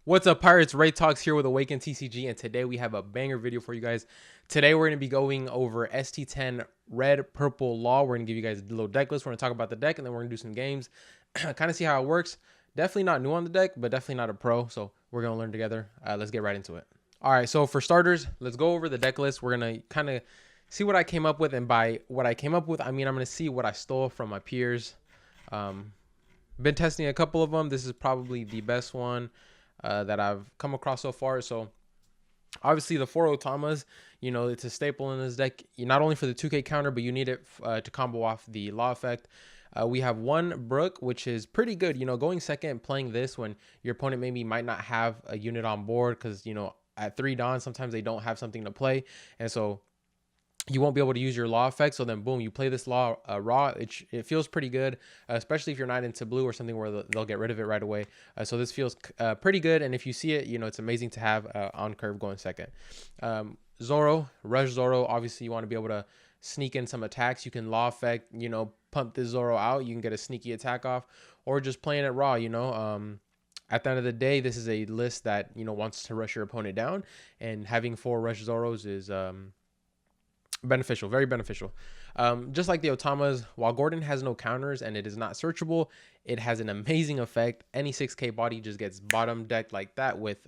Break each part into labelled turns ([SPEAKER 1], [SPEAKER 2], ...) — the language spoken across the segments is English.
[SPEAKER 1] What's up, Pirates? Ray Talks here with Awaken TCG, and today we have a banger video for you guys. Today we're going to be going over ST10 Red Purple Law. We're going to give you guys a little deck list. We're going to talk about the deck, and then we're going to do some games, kind of see how it works. Definitely not new on the deck, but definitely not a pro, so we're going to learn together. Let's get right into it. All right, so for starters, let's go over the deck list. We're going to kind of see what I came up with, and by what I came up with, I mean I'm going to see what I stole from my peers. Been testing a couple of them. This is probably the best one that I've come across so far. So obviously the 4 Otamas, it's a staple in this deck. Not only for the 2K counter, but you need it to combo off the law effect. We have one Brook, which is pretty good. Going second, playing this when your opponent maybe might not have a unit on board because, at 3 Dawn, sometimes they don't have something to play. And so you won't be able to use your law effect. So then boom, you play this law raw. It feels pretty good, especially if you're not into blue or something where they'll get rid of it right away. So this feels pretty good. And if you see it, it's amazing to have on curve going second. Zoro, Rush Zoro, obviously you want to be able to sneak in some attacks. You can law effect, pump this Zoro out. You can get a sneaky attack off, or just playing it raw, at the end of the day, this is a list that, wants to rush your opponent down, and having 4 Rush Zoros is beneficial, very beneficial. Just like the Otamas, while Gordon has no counters and it is not searchable, it has an amazing effect. Any 6K body just gets bottom decked like that with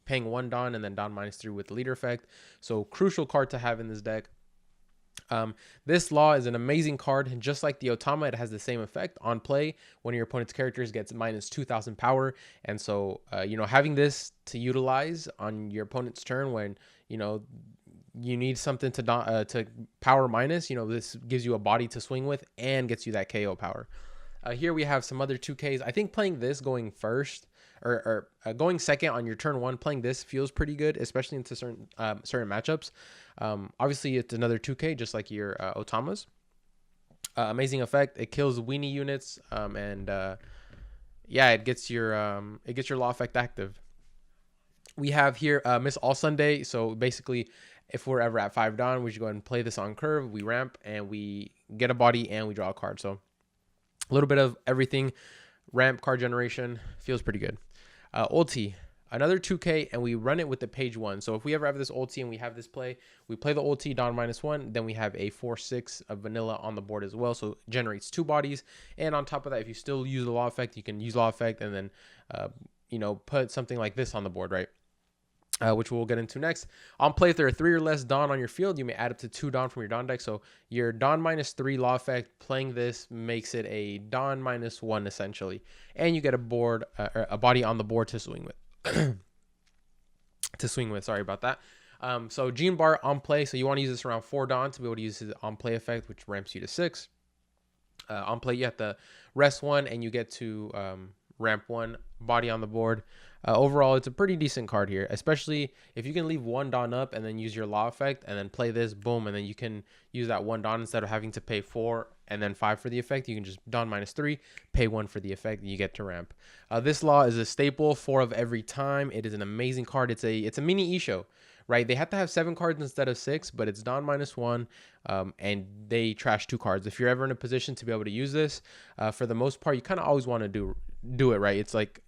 [SPEAKER 1] paying 1 Dawn and then Dawn -3 with the leader effect. So crucial card to have in this deck. This law is an amazing card, and just like the Otama, it has the same effect on play. One of your opponent's characters gets -2,000 power, and so having this to utilize on your opponent's turn when you need something to power minus, this gives you a body to swing with and gets you that KO power. Here we have some other 2Ks. I think playing this going first or going second on your turn 1, playing this feels pretty good, especially into certain matchups. Obviously, it's another 2K, just like your Otamas. Amazing effect. It kills weenie units, and yeah, it gets your law effect active. We have here Miss All Sunday. So basically, if we're ever at 5 Dawn, we should go ahead and play this on curve. We ramp and we get a body and we draw a card. So a little bit of everything. Ramp, card generation, feels pretty good. Ulti, another 2K, and we run it with the page 1. So if we ever have this ulti and we have this play, we play the ulti, Dawn -1, then we have a 4/6 of vanilla on the board as well. So it generates 2 bodies. And on top of that, if you still use the law effect, you can use law effect and then put something like this on the board, right? Which we'll get into next. On play, if there are 3 or less Dawn on your field, you may add up to 2 Dawn from your Dawn deck. So your Dawn -3 law effect, playing this makes it a Dawn -1 essentially, and you get a board, a body on the board to swing with. Sorry about that. So Gene Bar on play, so you want to use this around 4 Dawn to be able to use his on play effect, which ramps you to 6. On play, you have to rest 1, and you get to ramp 1 body on the board. Overall, it's a pretty decent card here, especially if you can leave 1 Dawn up and then use your law effect and then play this, boom, and then you can use that 1 Dawn instead of having to pay 4 and then 5 for the effect. You can just Dawn -3, pay 1 for the effect, and you get to ramp. This law is a staple, 4 of every time. It is an amazing card. It's a mini e-show, right? They have to have 7 cards instead of 6, but it's Dawn -1, and they trash 2 cards. If you're ever in a position to be able to use this, for the most part, you kind of always want to do it, right? It's like,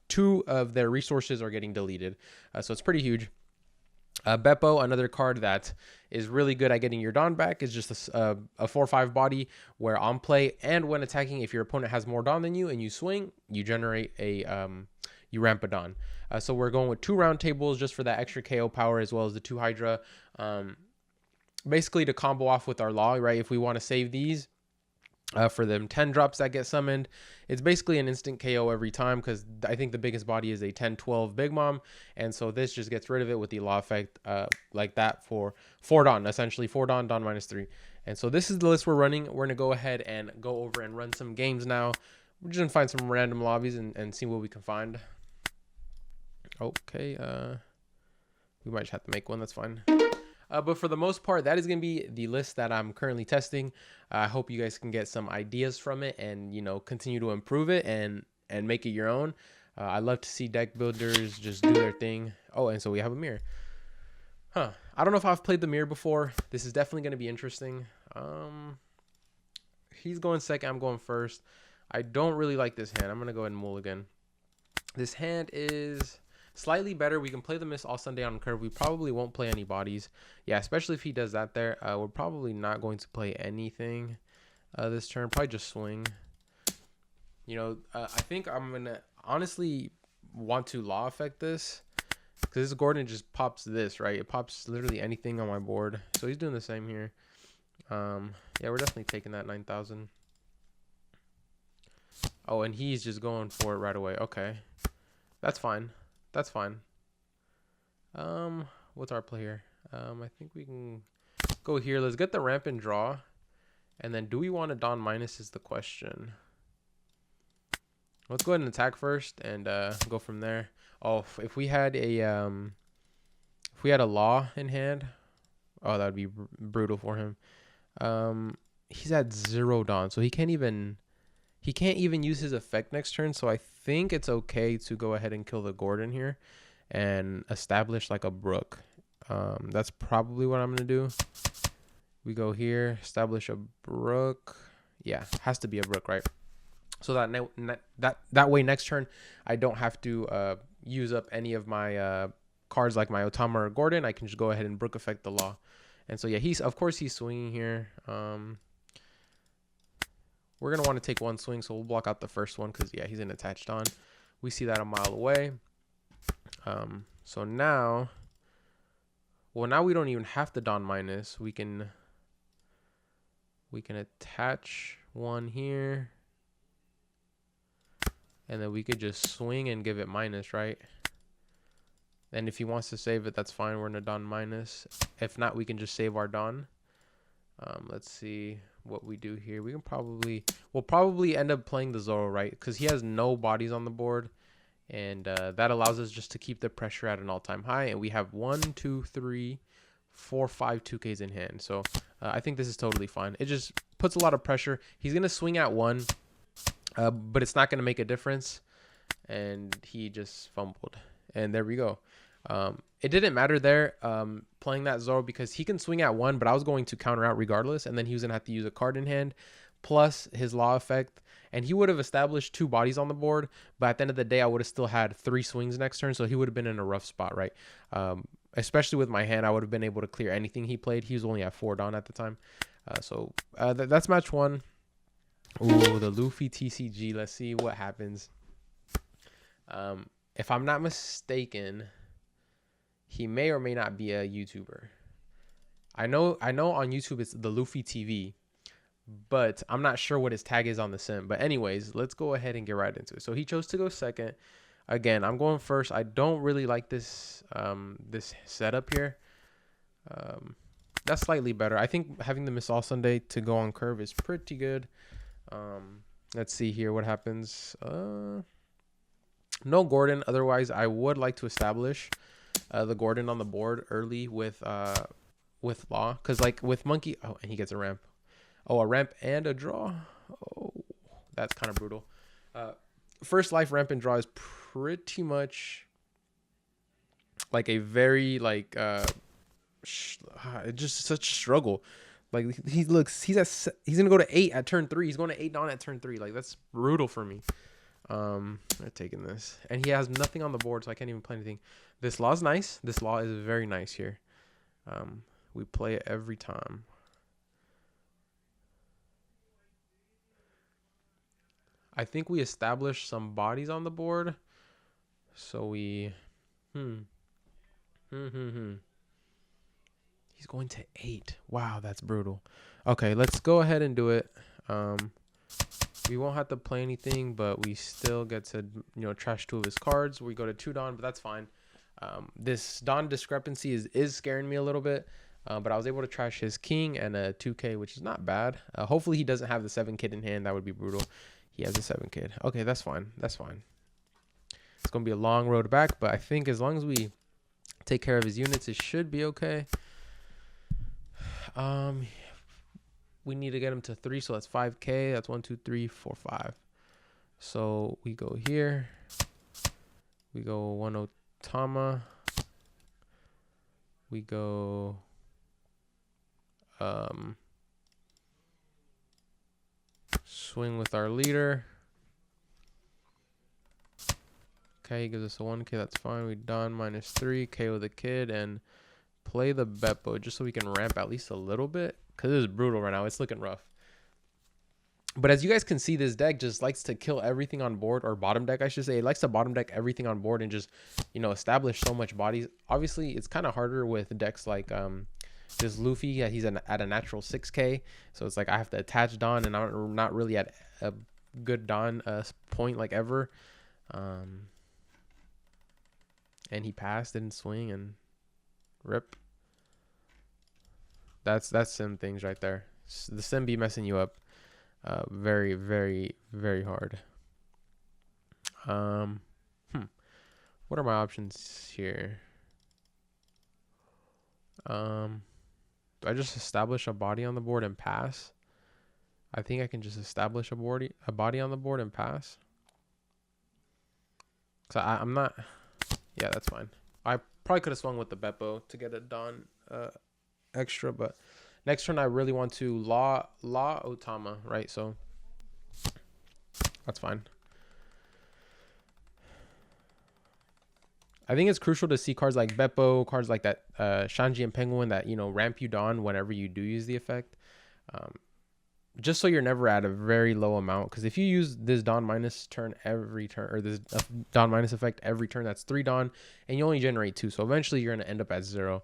[SPEAKER 1] 2 of their resources are getting deleted. So it's pretty huge. Beppo, another card that is really good at getting your Dawn back, is just a 4/5 body where on play and when attacking, if your opponent has more Dawn than you and you swing, you generate you ramp a Dawn. So we're going with 2 round tables just for that extra KO power, as well as the 2 Hydra. Basically to combo off with our law, right? If we want to save these, for them 10 drops that get summoned, it's basically an instant KO every time, because I think the biggest body is a 10-12 Big Mom, and so this just gets rid of it with the law effect like that for 4 Dawn, essentially 4 Dawn, Dawn -3. And so this is the list we're running. We're going to go ahead and go over and run some games now. We're just going to find some random lobbies and see what we can find. Okay, we might just have to make one, that's fine. But for the most part, that is going to be the list that I'm currently testing. I hope you guys can get some ideas from it and, continue to improve it and make it your own. I love to see deck builders just do their thing. Oh, and so we have a mirror. I don't know if I've played the mirror before. This is definitely going to be interesting. He's going second. I'm going first. I don't really like this hand. I'm going to go ahead and mulligan. This hand is slightly better. We can play the miss all Sunday on curve. We probably won't play any bodies. Yeah, especially if he does that there. We're probably not going to play anything this turn. Probably just swing. You know, I think I'm going to honestly want to law effect this. Because this Gordon just pops this, right? It pops literally anything on my board. So he's doing the same here. Yeah, we're definitely taking that 9,000. Oh, and he's just going for it right away. Okay. That's fine. That's fine. What's our play here? I think we can go here. Let's get the ramp and draw. And then do we want to Don minus is the question. Let's go ahead and attack first and go from there. Oh, if we had a law in hand, oh, that would be brutal for him. He's at 0 Don, so he can't even use his effect next turn. So I think it's okay to go ahead and kill the Gordon here and establish like a Brook. That's probably what I'm gonna do. We go here, establish a Brook. Yeah, has to be a Brook, right? So that way next turn I don't have to use up any of my cards like my Otama or Gordon. I can just go ahead and Brook effect the law. And so yeah, of course he's swinging here. We're gonna want to take one swing, so we'll block out the first one because yeah, he's an attached Don. We see that a mile away. So now, well, now we don't even have to Don minus. We can attach one here. And then we could just swing and give it minus, right? And if he wants to save it, that's fine. We're in a Don minus. If not, we can just save our Don. Let's see what we do here. We'll probably end up playing the Zoro, right? Because he has no bodies on the board. And that allows us just to keep the pressure at an all-time high. And we have 1, 2, 3, 4, 5 2Ks in hand. So I think this is totally fine. It just puts a lot of pressure. He's going to swing at 1. But it's not going to make a difference. And he just fumbled. And there we go. It didn't matter there playing that Zoro because he can swing at 1, but I was going to counter out regardless. And then he was going to have to use a card in hand plus his law effect. And he would have established 2 bodies on the board. But at the end of the day, I would have still had 3 swings next turn. So he would have been in a rough spot, right? Especially with my hand, I would have been able to clear anything he played. He was only at 4 Don at the time. So that's match 1. Ooh, the Luffy TCG. Let's see what happens. If I'm not mistaken, he may or may not be a YouTuber. I know on YouTube it's the Luffy TV, but I'm not sure what his tag is on the sim. But anyways, let's go ahead and get right into it. So he chose to go second. Again, I'm going first. I don't really like this this setup here. That's slightly better. I think having the miss all Sunday to go on curve is pretty good. Let's see here what happens. No Gordon. Otherwise, I would like to establish the Gordon on the board early with law, because like with monkey, oh, and he gets a ramp. Oh, a ramp and a draw. Oh, that's kind of brutal. First life ramp and draw is pretty much like a very like just such a struggle. Like he's gonna go to 8 at turn 3. He's going to 8 Don at turn 3. Like that's brutal for me. I'm taking this, and he has nothing on the board, so I can't even play anything. This law is nice. This law is very nice here. We play it every time. I think we established some bodies on the board, so we He's going to 8. Wow, that's brutal. Okay, let's go ahead and do it. We won't have to play anything, but we still get to, trash 2 of his cards. We go to 2 Don, but that's fine. This Don discrepancy is scaring me a little bit, but I was able to trash his king and a 2K, which is not bad. Hopefully he doesn't have the 7 kid in hand. That would be brutal. He has a 7 kid. Okay, that's fine. That's fine. It's going to be a long road back, but I think as long as we take care of his units, it should be okay. We need to get him to 3, so that's 5K. That's 1, 2, 3, 4, 5. So we go here. We go 1 Otama. We go swing with our leader. Okay, he gives us a 1K. That's fine. We done -3. KO the kid and play the Beppo just so we can ramp at least a little bit. Because it's brutal right now. It's looking rough. But as you guys can see, this deck just likes to kill everything on board, or bottom deck, I should say. It likes to bottom deck everything on board and just, you know, establish so much bodies. Obviously, it's kind of harder with decks like this Luffy. Yeah, he's at a natural 6K. So it's like I have to attach Don, and I'm not really at a good Don point like ever. And he passed, didn't swing, and rip. That's sim things right there. The sim be messing you up. Very, very, very hard. What are my options here? Do I just establish a body on the board and pass? I think I can just establish a body on the board and pass. So I'm not. Yeah, that's fine. I probably could have swung with the Beppo to get a Don extra, but next turn I really want to Law Otama, right? So that's fine. I think it's crucial to see cards like Beppo, cards like that Shanji and Penguin that, you know, ramp you Don whenever you do use the effect. Just so you're never at a very low amount, because if you use this Don minus turn every turn, or this Don minus effect every turn, that's 3 Don, and you only generate 2, so eventually you're going to end up at 0.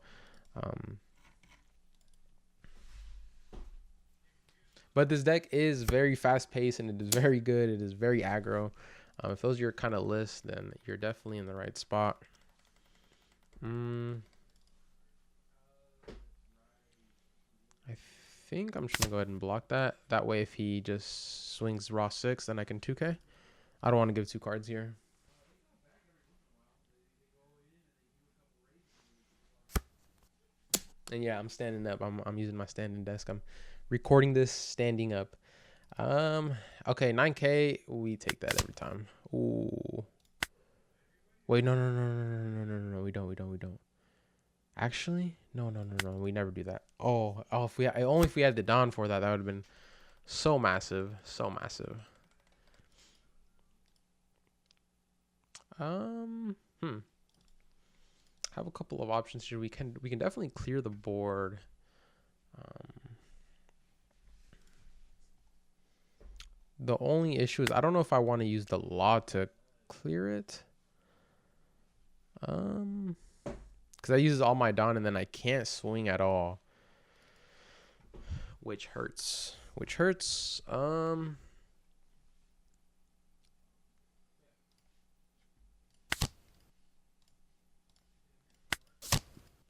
[SPEAKER 1] But this deck is very fast paced and it is very good. It is very aggro. If those are your kind of list, then you're definitely in the right spot. I think I'm just gonna go ahead and block that. That way, if he just swings raw 6, then I can 2K. I don't want to give 2 cards here. And yeah, I'm standing up. I'm using my standing desk. I'm recording this standing up. Okay, 9K. We take that every time. Ooh. Wait, no. We don't. Actually, no. We never do that. Oh, if we only if we had the Don for that, that would have been so massive, so massive. Have a couple of options here. We can definitely clear the board. The only issue is I don't know if I want to use the law to clear it. Because I use all my Don and then I can't swing at all, which hurts.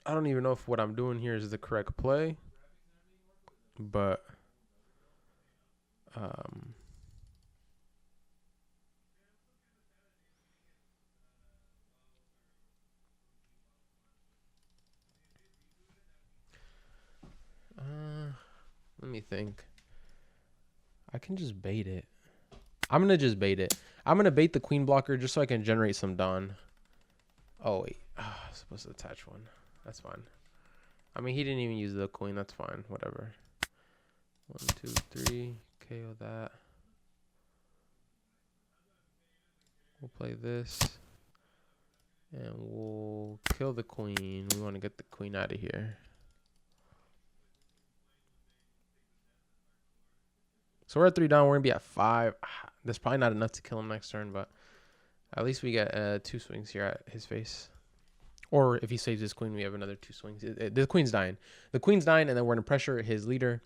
[SPEAKER 1] I don't even know if what I'm doing here is the correct play, but let me think. I can just bait it. I'm gonna just bait it. I'm gonna bait the queen blocker just so I can generate some Don. Oh wait, I'm supposed to attach one. That's fine. I mean, he didn't even use the queen. That's fine. Whatever. 1, 2, 3. KO that. We'll play this. And we'll kill the queen. We want to get the queen out of here. So we're at 3 down. We're going to be at 5. That's probably not enough to kill him next turn, but at least we get 2 swings here at his face. Or if he saves his queen, we have another 2 swings. The queen's dying. The queen's dying, and then we're going to pressure his leader.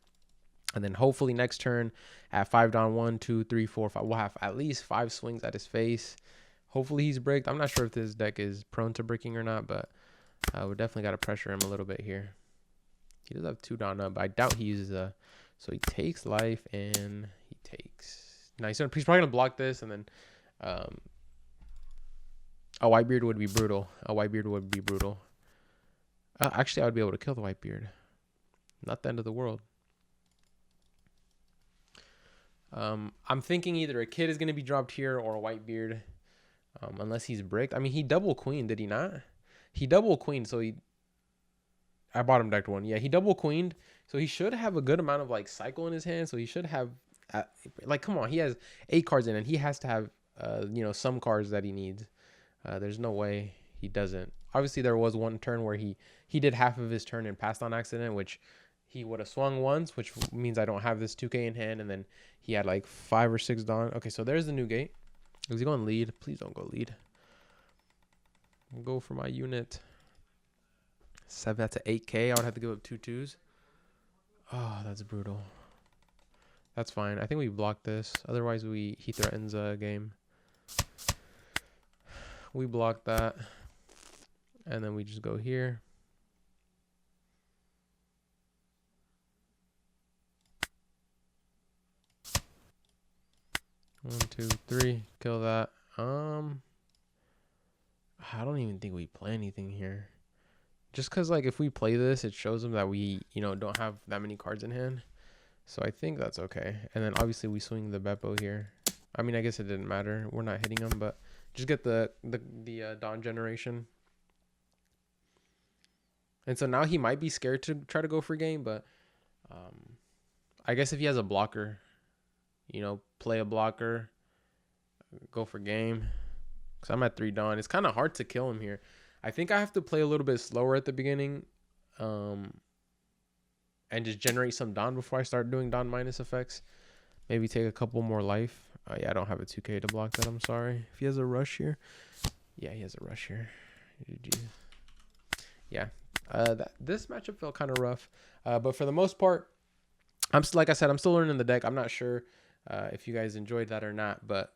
[SPEAKER 1] And then hopefully next turn at 5 down, 1, 2, 3, 4, 5. We'll have at least 5 swings at his face. Hopefully he's bricked. I'm not sure if this deck is prone to bricking or not, but we definitely got to pressure him a little bit here. He does have 2 down up, but I doubt he uses a... So he takes life and he takes... Now he's probably going to block this, and then... a Whitebeard would be brutal. Actually, I would be able to kill the Whitebeard. Not the end of the world. I'm thinking either a kid is going to be dropped here or a Whitebeard. Unless he's bricked. I mean, he double queened, did he not? He double queened, so I bottom decked one. Yeah, he double queened, so he should have a good amount of like cycle in his hand. So he should have, like, come on, he has 8 cards in, and he has to have, you know, some cards that he needs. There's no way he doesn't. Obviously, there was one turn where he did half of his turn and passed on accident, which he would have swung once, which means I don't have this 2K in hand. And then he had like 5 or 6 Dawn. Okay, so there's the new gate. Is he going lead? Please don't go lead. I'll go for my unit. 7, that's an 8K. I would have to give up 2 2s. Oh, that's brutal. That's fine. I think we block this. Otherwise, he threatens a game. We block that. And then we just go here. One, 2, 3. Kill that. I don't even think we play anything here. Just because, like, if we play this, it shows them that we, don't have that many cards in hand. So I think that's okay. And then obviously we swing the Beppo here. I mean, I guess it didn't matter. We're not hitting them, but just get the Dawn generation. And so now he might be scared to try to go for game, but I guess if he has a blocker, play a blocker, go for game. Because I'm at 3 Dawn. It's kind of hard to kill him here. I think I have to play a little bit slower at the beginning and just generate some Dawn before I start doing Dawn minus effects. Maybe take a couple more life. Yeah, I don't have a 2K to block that. I'm sorry. If he has a rush here. Yeah, he has a rush here. Yeah. This matchup felt kind of rough. But for the most part, like I said, I'm still learning the deck. I'm not sure if you guys enjoyed that or not. But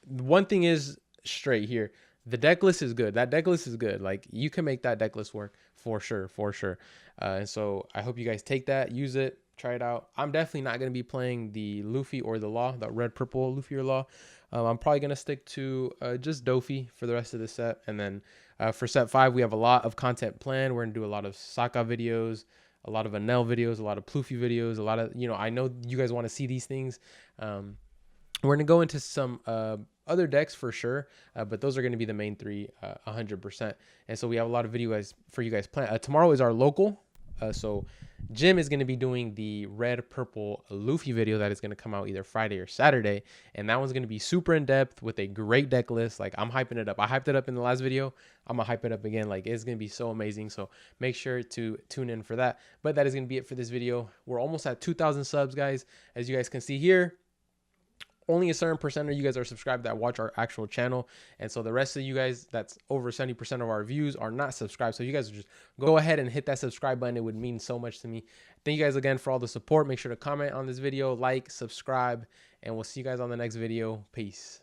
[SPEAKER 1] one thing is straight here. The deck list is good. That deck list is good. Like, you can make that deck list work for sure, for sure. And so I hope you guys take that, use it, try it out. I'm definitely not going to be playing the Luffy or the Law, the red, purple Luffy or Law. I'm probably going to stick to just Dofi for the rest of the set. And then for set 5, we have a lot of content planned. We're going to do a lot of Sokka videos, a lot of Anel videos, a lot of Pluffy videos, a lot of, I know you guys want to see these things. We're going to go into some other decks for sure, but those are going to be the main 3, 100%. And so we have a lot of videos for you guys planned. Tomorrow is our local. So Jim is going to be doing the red purple Luffy video that is going to come out either Friday or Saturday, and that one's going to be super in depth with a great deck list. Like, I'm hyping it up. I hyped it up in the last video. I'm gonna hype it up again. Like, it's going to be so amazing. So make sure to tune in for that. But that is going to be it for this video. We're almost at 2,000 subs, guys. As you guys can see here, only a certain percent of you guys are subscribed that watch our actual channel. And so the rest of you guys, that's over 70% of our views, are not subscribed. So you guys just go ahead and hit that subscribe button. It would mean so much to me. Thank you guys again for all the support. Make sure to comment on this video, like, subscribe, and we'll see you guys on the next video. Peace.